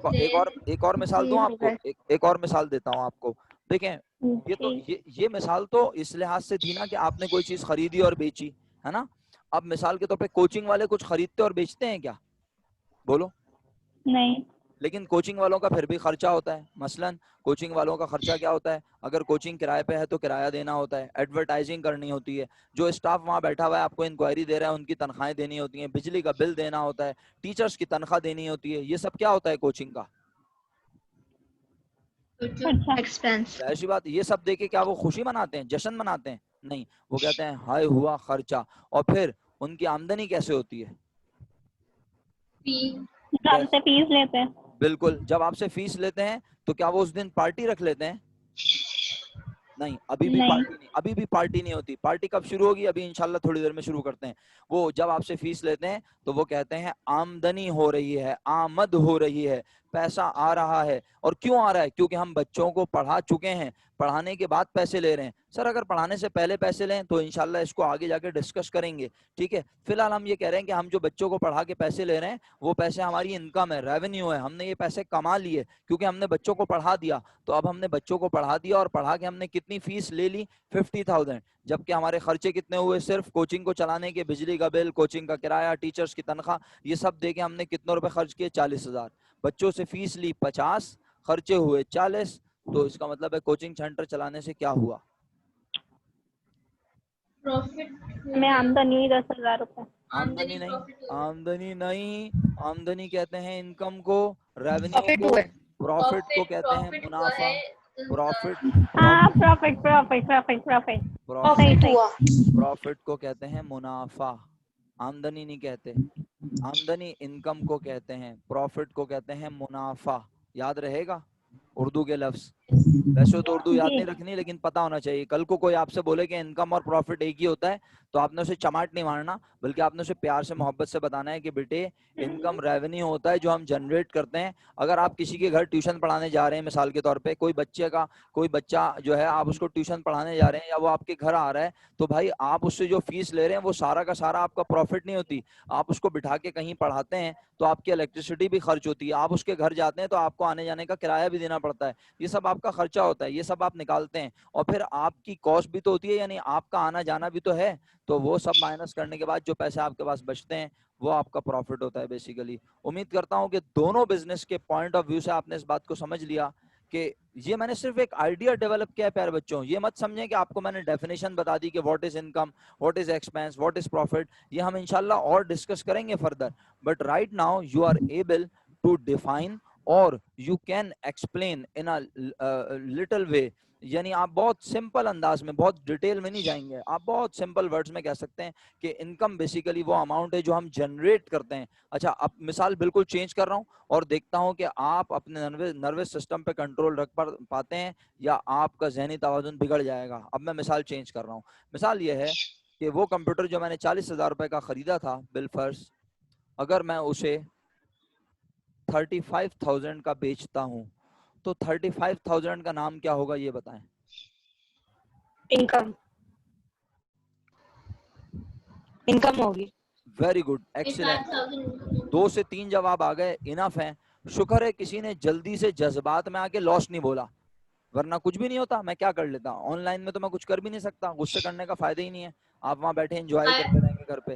ایک اور مثال جی دوں آپ کو, ہے. ایک اور مثال دیتا ہوں آپ کو. دیکھیں, یہ تو جی یہ مثال تو اس لحاظ سے دی نا کہ آپ نے کوئی چیز خریدی اور بیچی, ہے نا. اب مثال کے طور پہ کوچنگ والے کچھ خریدتے اور بیچتے ہیں کیا؟ بولو. نہیں. لیکن کوچنگ والوں کا پھر بھی خرچہ ہوتا ہے. مثلاً کوچنگ والوں کا خرچہ کیا ہوتا ہے؟ اگر کوچنگ کرائے پہ ہے تو کرایہ دینا ہوتا ہے, ایڈورٹائزنگ کرنی ہوتی ہے, جو اسٹاف وہاں بیٹھا ہوا ہے آپ کو انکوائری دے رہا ہے ان کی تنخواہیں دینی ہوتی ہیں, بجلی کا بل دینا ہوتا ہے, ٹیچرز کی تنخواہ دینی ہوتی ہے. یہ سب کیا ہوتا ہے کوچنگ کا؟ اچھا. ایکسپینس. ظاہر سی بات, یہ سب دیکھ کے کیا وہ خوشی مناتے ہیں, جشن مناتے ہیں؟ نہیں, وہ کہتے ہیں ہائے ہوا خرچہ. اور پھر ان کی آمدنی کیسے ہوتی ہے؟ Fee. جو ہم سے فیس لیتے ہیں. بالکل, جب آپ سے فیس لیتے ہیں تو کیا وہ اس دن پارٹی رکھ لیتے ہیں؟ نہیں, ابھی بھی نہیں. پارٹی نہیں, ابھی بھی پارٹی نہیں ہوتی. پارٹی کب شروع ہوگی؟ ابھی انشاءاللہ تھوڑی دیر میں شروع کرتے ہیں. وہ جب آپ سے فیس لیتے ہیں تو وہ کہتے ہیں آمدنی ہو رہی ہے, آمد ہو رہی ہے, پیسہ آ رہا ہے. اور کیوں آ رہا ہے؟ کیونکہ ہم بچوں کو پڑھا چکے ہیں, پڑھانے کے بعد پیسے لے رہے ہیں. سر اگر پڑھانے سے پہلے پیسے لیں تو انشاءاللہ اس کو آگے جا کے ڈسکس کریں گے, ٹھیک ہے. فی الحال ہم یہ کہہ رہے ہیں کہ ہم جو بچوں کو پڑھا کے پیسے لے رہے ہیں وہ پیسے ہماری انکم ہے, ریونیو ہے. ہم نے یہ پیسے کما لیے کیونکہ ہم نے بچوں کو پڑھا دیا. تو اب ہم نے بچوں کو پڑھا دیا اور پڑھا کے ہم نے کتنی فیس لے لی؟ 50,000. جبکہ ہمارے خرچے کتنے ہوئے؟ صرف کوچنگ کو چلانے کے, بجلی کا بل, کوچنگ کا کرایہ, ٹیچرز کی تنخواہ, یہ سب دے کے ہم نے کتنے روپے خرچ کیے؟ 40,000. بچوں سے فیس لی 50, خرچے ہوئے 40. تو اس کا مطلب ہے کوچنگ سینٹر چلانے سے کیا ہوا؟ Profit. میں آمدنی 10,000 روپے. آمدنی نہیں, Profit ہو گیا. آمدنی نہیں. آمدنی کہتے ہیں انکم کو, ریونیو پروفٹ کو, ہوا. پروفٹ کو کہتے ہیں Profit ہوا منافع. ہے 10,000. پروفٹ ہاں profit profit profit profit profit. صحیح پروفٹ صحیح. ہوا. پروفٹ کو کہتے ہیں منافع, آمدنی نہیں کہتے. آمدنی انکم کو کہتے ہیں, پروفٹ کو کہتے ہیں منافع. یاد رہے گا اردو کے لفظ. ویسے تو اردو یاد جی نہیں رکھنی لیکن پتا ہونا چاہیے. کل کو کوئی آپ سے بولے کہ انکم اور پروفٹ ایک ہی ہوتا ہے تو آپ نے اسے چماٹ نہیں مارنا, بلکہ آپ نے اسے پیار سے محبت سے بتانا ہے کہ بیٹے انکم ریونیو ہوتا ہے جو ہم جنریٹ کرتے ہیں. اگر آپ کسی کے گھر ٹیوشن پڑھانے جا رہے ہیں, مثال کے طور پہ کوئی بچہ جو ہے آپ اس کو ٹیوشن پڑھانے جا رہے ہیں یا وہ آپ کے گھر آ رہا ہے, تو بھائی آپ اس سے جو فیس لے رہے ہیں وہ سارا کا سارا آپ کا پروفٹ نہیں ہوتی. آپ اس کو بٹھا کے کہیں پڑھاتے ہیں تو آپ کی الیکٹریسٹی بھی خرچ ہوتی ہے. آپ اس کے گھر جاتے ہیں تو آپ کو آنے جانے کا کرایہ بھی دینا پڑتا ہے. یہ سب آپ کا خرچہ ہوتا ہے, یہ سب آپ نکالتے ہیں. اور پھر آپ کی کاسٹ بھی تو ہوتی ہے, یعنی آپ کا آنا جانا بھی تو ہے. تو وہ سب مائنس کرنے کے بعد جو پیسے آپ کے پاس بچتے ہیں وہ آپ کا پروفٹ ہوتا ہے بیسیکلی. امید کرتا ہوں کہ دونوں بزنس کے پوائنٹ آف ویو سے آپ نے اس بات کو سمجھ لیا کہ یہ میں نے صرف ایک آئیڈیا ڈیولپ کیا ہے. پیارے بچوں, یہ مت سمجھیں کہ آپ کو میں نے ڈیفینیشن بتا دی کہ what is income, what is expense, what is profit. یہ ہم انشاءاللہ اور ڈسکس کریں گے further. But right now you are able to define اور you can explain in little way. یعنی آپ بہت سمپل انداز میں, بہت ڈیٹیل میں نہیں جائیں گے, آپ بہت سمپل ورڈز میں کہہ سکتے ہیں کہ انکم بیسیکلی وہ اماؤنٹ ہے جو ہم جنریٹ کرتے ہیں. اچھا, اب مثال بالکل چینج کر رہا ہوں اور دیکھتا ہوں کہ آپ اپنے نروس سسٹم پہ کنٹرول رکھ پاتے ہیں یا آپ کا ذہنی توازن بگڑ جائے گا. اب میں مثال چینج کر رہا ہوں. مثال یہ ہے کہ وہ کمپیوٹر جو میں نے 40,000 روپے کا خریدا تھا بالفرض, اگر میں اسے 35,000 کا بیچتا ہوں تو 35,000 کا نام کیا ہوگا یہ بتائیں. انکم ہوگی. Very good, excellent. 5,000. 2 سے 3 جواب آ گئے, انف ہیں. شکر ہے کسی نے جلدی سے جذبات میں آ کے لاس نہیں بولا, ورنہ کچھ بھی نہیں ہوتا. میں کیا کر لیتا, آن لائن میں تو میں کچھ کر بھی نہیں سکتا, غصے کرنے کا فائدہ ہی نہیں ہے. آپ وہاں بیٹھے انجوائے کرتے رہیں گے گھر پہ.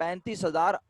35,000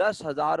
10,000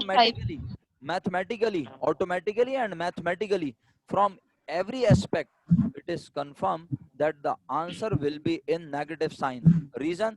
75 automatically and mathematically from every aspect it is confirmed that the answer will be in negative sign. Reason?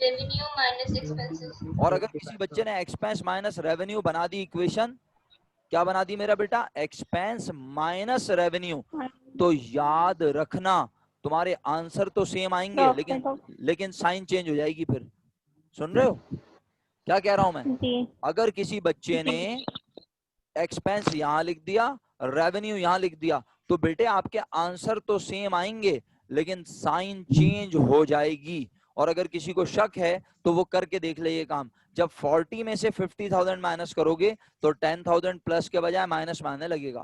revenue minus expenses. اور اگر کسی بچے نے ایکسپینس مائنس ریونیو بنا دی اکویشن, کیا بنا دی میرا بیٹا, ایکسپینس مائنس ریونیو, تو یاد رکھنا تمہارے آنسر تو سیم آئیں گے لیکن سائن چینج ہو جائے گی. پھر سن رہے ہو کیا کہہ رہا ہوں میں؟ جی اگر کسی بچے نے ایکسپینس یہاں لکھ دیا, ریونیو یہاں لکھ دیا, تو بیٹے آپ کے آنسر تو سیم آئیں گے لیکن سائن چینج ہو جائے گی. اور اگر کسی کو شک ہے تو وہ کر کے دیکھ لے یہ کام. جب 40 میں سے 50,000 مائنس کرو گے تو 10,000 پلس کے بجائے مائنس میں آنے لگے گا.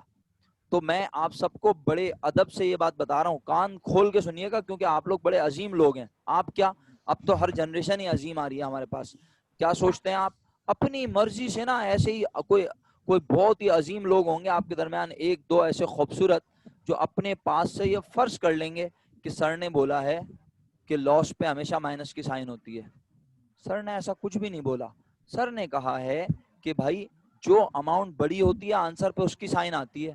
تو میں آپ سب کو بڑے ادب سے یہ بات بتا رہا ہوں, کان کھول کے سنیے گا, کیونکہ آپ لوگ بڑے عظیم لوگ ہیں. آپ کیا, اب تو ہر جنریشن ہی عظیم آ رہی ہے ہمارے پاس. کیا سوچتے ہیں آپ اپنی مرضی سے نا, ایسے ہی کوئی بہت ہی عظیم لوگ ہوں گے آپ کے درمیان, ایک دو ایسے خوبصورت جو اپنے پاس سے یہ فرض کر لیں گے کہ سر نے بولا ہے کہ لاس پہ ہمیشہ مائنس کی سائن ہوتی ہے. سر نے ایسا کچھ بھی نہیں بولا. سر نے کہا ہے کہ بھائی جو اماؤنٹ بڑی ہوتی ہے آنسر پہ اس کی سائن آتی ہے.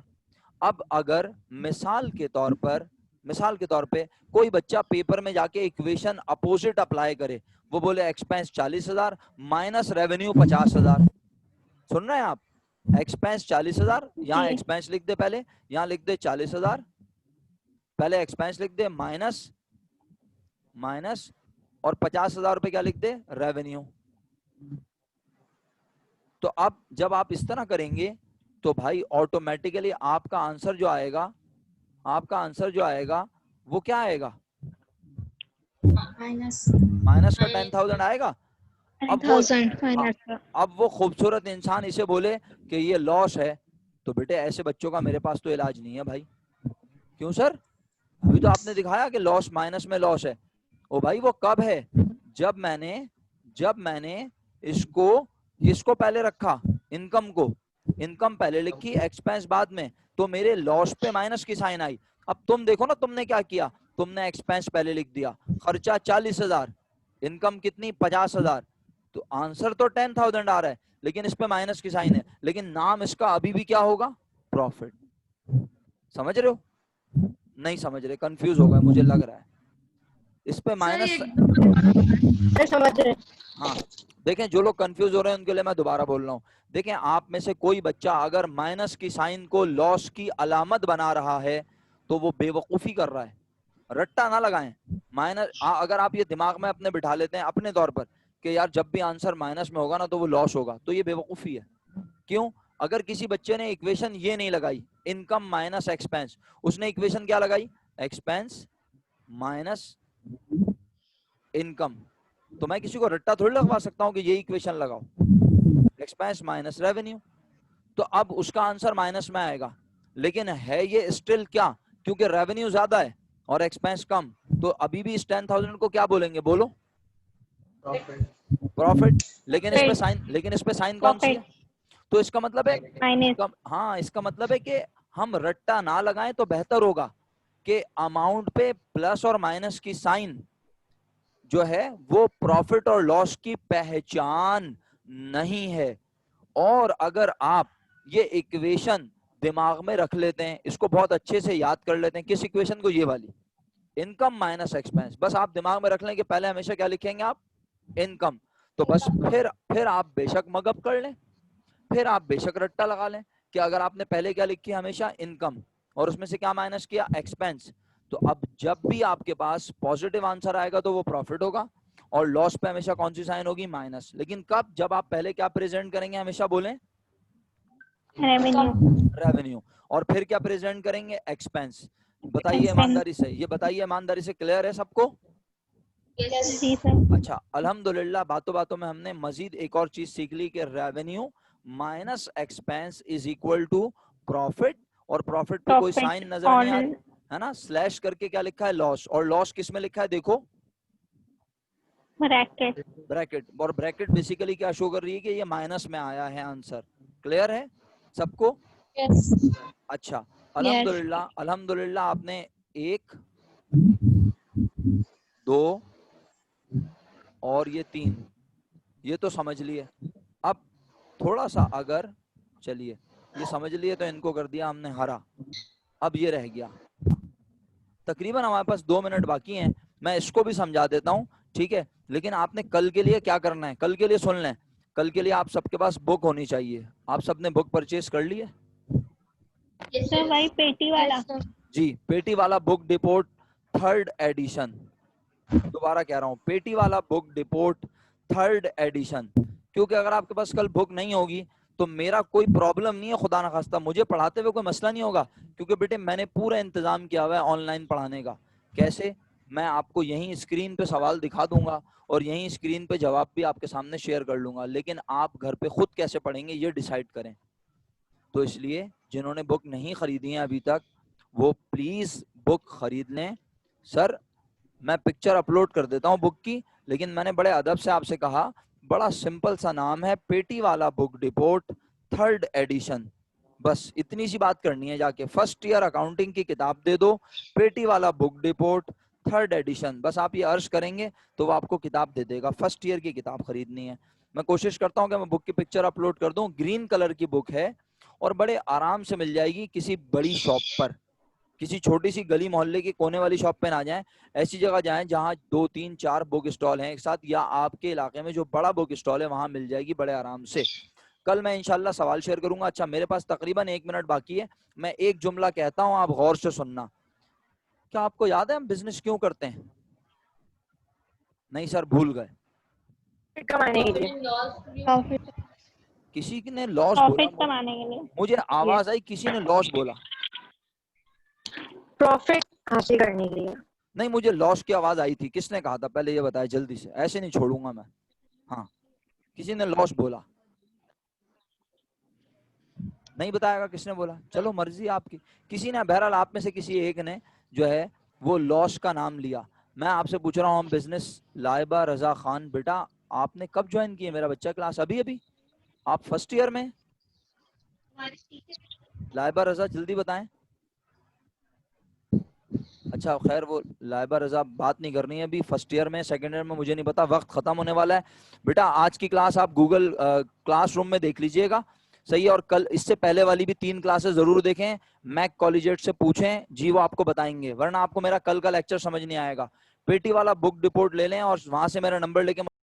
اب اگر مثال کے طور پہ کوئی بچہ پیپر میں جا کے ایکویشن اپوزٹ اپلائی کرے, وہ بولے ایکسپینس 40,000 مائنس ریونیو 50,000. سن رہے ہیں آپ, ایکسپینس 40,000, یہاں ایکسپینس لکھ دے, پہلے یہاں لکھ دے 40,000, پہلے ایکسپینس لکھ دے مائنس اور 50,000 روپے کیا لکھ دے, ریونیو. تو اب جب آپ اس طرح کریں گے تو بھائی آٹومیٹیکلی آپ کا آنسر جو آئے گا وہ کیا آئے گا, مائنس کا 10,000 آئے گا. اب وہ خوبصورت انسان اسے بولے کہ یہ لاس ہے, تو بیٹے ایسے بچوں کا میرے پاس تو علاج نہیں ہے بھائی. کیوں سر, ابھی تو آپ نے دکھایا کہ لاس مائنس میں لاس ہے. او بھائی وہ کب ہے, جب میں نے اس کو پہلے رکھا, انکم پہلے لکھی, ایکسپینس بعد میں, تو میرے لاس پہ مائنس کی سائن آئی. اب تم دیکھو نا تم نے کیا کیا, تم نے ایکسپینس پہلے لکھ دیا, خرچہ 40,000, انکم کتنی 50,000, تو آنسر تو 10,000 آ رہا ہے لیکن اس پہ مائنس کی سائن ہے, لیکن نام اس کا ابھی بھی کیا ہوگا, پروفٹ. سمجھ رہے ہو, نہیں سمجھ رہے, کنفیوز ہو گئے مجھے لگ رہا ہے. اس پہ مائنس, ہاں دیکھیں جو لوگ کنفیوز ہو رہے ہیں ان کے لیے میں دوبارہ بول رہا ہوں. دیکھیں آپ میں سے کوئی بچہ اگر مائنس کی سائن کو لاس کی علامت بنا رہا ہے تو وہ بے وقوفی کر رہا ہے. رٹا نہ لگائیں. مائنس اگر آپ یہ دماغ میں اپنے بٹھا لیتے ہیں اپنے طور پر کہ یار جب بھی آنسر مائنس میں ہوگا نا تو وہ لاس ہوگا, تو یہ بے وقوفی ہے. کیوں, اگر کسی بچے نے ایکویشن یہ نہیں لگائی انکم مائنس ایکسپینس, اس نے ایکویشن کیا لگائی, ایکسپینس مائنس انکم, تو میں کسی کو رٹا تھوڑی لگوا سکتا ہوں کہ یہ ایکویشن لگاؤ, ایکسپینس مائنس ریونیو, تو اب اس کا آنسر مائنس میں آئے گا. لیکن ہے یہ اسٹل کیا, کیونکہ ریونیو زیادہ ہے اور ایکسپینس کم, تو ابھی بھی اس 10,000 کو کیا بولیں گے, بولو, پروفٹ. لیکن اس پہ سائن کون سی ہے, تو اس کا مطلب ہے, ہاں اس کا مطلب ہے کہ ہم رٹا نہ لگائیں تو بہتر ہوگا کہ اماؤنٹ پہ پلس اور مائنس کی سائن جو ہے وہ پروفٹ اور لاس کی پہچان نہیں ہے. اور اگر آپ یہ ایکویشن دماغ میں رکھ لیتے ہیں, اس کو بہت اچھے سے یاد کر لیتے ہیں, کس ایکویشن کو, یہ والی انکم مائنس ایکسپینس, بس آپ دماغ میں رکھ لیں کہ پہلے ہمیشہ کیا لکھیں گے آپ, انکم, تو بس پھر آپ بے شک مگپ کر لیں, پھر آپ بے شک رٹا لگا لیں کہ اگر آپ نے پہلے کیا لکھی ہمیشہ انکم اور اس میں سے کیا مائنس کیا, ایکسپینس, تو اب جب بھی آپ کے پاس پوزیٹو آنسر آئے گا تو وہ پروفٹ ہوگا اور لاس پہ ہمیشہ کون سی سائن ہوگی, مائنس. لیکن کب, جب آپ پہلے کیا پریزنٹ کریں گے, ہمیشہ بولیں ریونیو, اور پھر کیا پریزنٹ کریں گے, ایکسپینس. بتائیے ایمانداری سے, یہ بتائیے ایمانداری سے, کلیئر ہے سب کو؟ اچھا الحمدللہ, باتوں باتوں میں ہم نے مزید ایک اور چیز سیکھ لی کہ revenue minus expense is equal to profit, اور پروفٹ پہ کوئی سائن نظر نہیں آ رہی ہے نا, سلیش کر کے کیا لکھا ہے, لاس, اور لاس کس میں لکھا ہے, دیکھو بریکٹ, اور بریکٹ بیسیکلی کیا شو کر رہی ہے کہ یہ مائنس میں آیا ہے آنسر. کلیئر ہے سب کو؟ اچھا الحمدللہ آپ نے 1 2 اور یہ 3 یہ تو سمجھ لیے. اب تھوڑا سا اگر چلیے یہ سمجھ لیے تو ان کو کر دیا ہم نے ہرا. اب یہ رہ گیا تقریباً ہمارے پاس 2 منٹ باقی ہیں, میں اس کو بھی سمجھا دیتا ہوں ٹھیک ہے. لیکن آپ نے کل کے لیے کیا کرنا ہے, کل کے لیے سن لیں, کل کے لیے آپ سب کے پاس بک ہونی چاہیے. آپ سب نے بک پرچیز کر لی ہے؟ Yes, سر sir. وہی پیٹی والا. Yes, sir. جی, پیٹی والا بک ڈپورٹ 3rd ایڈیشن. دوبارہ کہہ رہا ہوں, پیٹی والا بک ڈپورٹ 3rd ایڈیشن. کیونکہ اگر آپ کے پاس کل بک نہیں ہوگی تو میرا کوئی پرابلم نہیں ہے, خدا نخواستہ مجھے پڑھاتے ہوئے کوئی مسئلہ نہیں ہوگا, کیونکہ بیٹے میں نے پورا انتظام کیا ہوا ہے آن لائن پڑھانے کا. کیسے؟ میں آپ کو یہیں اسکرین پہ سوال دکھا دوں گا اور یہیں اسکرین پہ جواب بھی آپ کے سامنے شیئر کر لوں گا, لیکن آپ گھر پہ خود کیسے پڑھیں گے یہ ڈیسائیڈ کریں. تو اس لیے جنہوں نے بک نہیں خریدی ہیں ابھی تک وہ پلیز بک خرید لیں. سر میں پکچر اپلوڈ کر دیتا ہوں بک کی, لیکن میں نے بڑے ادب سے آپ سے کہا, بڑا سمپل سا نام ہے, پیٹی والا بک ڈپورٹ 3rd ایڈیشن. بس اتنی سی بات کرنی ہے, جا کے فرسٹ ایئر اکاؤنٹنگ کی کتاب دے دو, پیٹی والا بک ڈپورٹ 3rd ایڈیشن. بس آپ یہ عرض کریں گے تو وہ آپ کو کتاب دے دے گا. فرسٹ ایئر کی کتاب خریدنی ہے. میں کوشش کرتا ہوں کہ میں بک کی پکچر اپلوڈ کر دوں. گرین کلر کی بک ہے اور بڑے آرام سے مل جائے گی کسی بڑی شاپ پر. کسی چھوٹی سی گلی محلے کی کونے والی شاپ پہ نہ جائیں, ایسی جگہ جائیں جہاں 2 3 4 بک اسٹال ہیں ایک ساتھ, یا آپ کے علاقے میں جو بڑا بک اسٹال ہے وہاں مل جائے گی بڑے آرام سے. کل میں انشاءاللہ سوال شیئر کروں گا. اچھا میرے پاس تقریباً 1 منٹ باقی ہے, میں ایک جملہ کہتا ہوں, آپ غور سے سننا. کیا آپ کو یاد ہے ہم بزنس کیوں کرتے ہیں؟ نہیں سر بھول گئے. کمانے کے لیے. Profit and loss. Profit. کسی نے لاس بولا, پروفٹ کمانے کے لیے. مجھے آواز آئی کسی نے لاس بولا. پروفٹ حاصل کرنے کے لیے. نہیں مجھے لاس کی آواز آئی تھی. کس نے کہا تھا پہلے یہ بتایا جلدی سے, ایسے نہیں چھوڑوں گا میں. ہاں کسی نے لاس بولا, نہیں بتائے گا کس نے بولا, چلو مرضی آپ کی. کسی نے, بہرحال آپ میں سے کسی ایک نے جو ہے وہ لاس کا نام لیا. میں آپ سے پوچھ رہا ہوں بزنس. لائبہ رضا خان, بیٹا آپ نے کب جوائن کی ہے میرا بچہ کلاس؟ ابھی ابھی آپ فرسٹ ایئر میں. لائبہ رضا جلدی بتائیں. اچھا خیر, وہ لائبہ رضا بات نہیں کرنی ہے ابھی, فرسٹ ایئر میں سیکنڈ ایئر میں مجھے نہیں پتا, وقت ختم ہونے والا ہے. بیٹا آج کی کلاس آپ گوگل کلاس روم میں دیکھ لیجئے گا, صحیح ہے, اور کل اس سے پہلے والی بھی 3 کلاسز ضرور دیکھیں. میک کالجیٹ سے پوچھیں جی, وہ آپ کو بتائیں گے, ورنہ آپ کو میرا کل کا لیکچر سمجھ نہیں آئے گا. پیٹی والا بک ڈپورٹ لے لیں اور وہاں سے میرا نمبر لے کے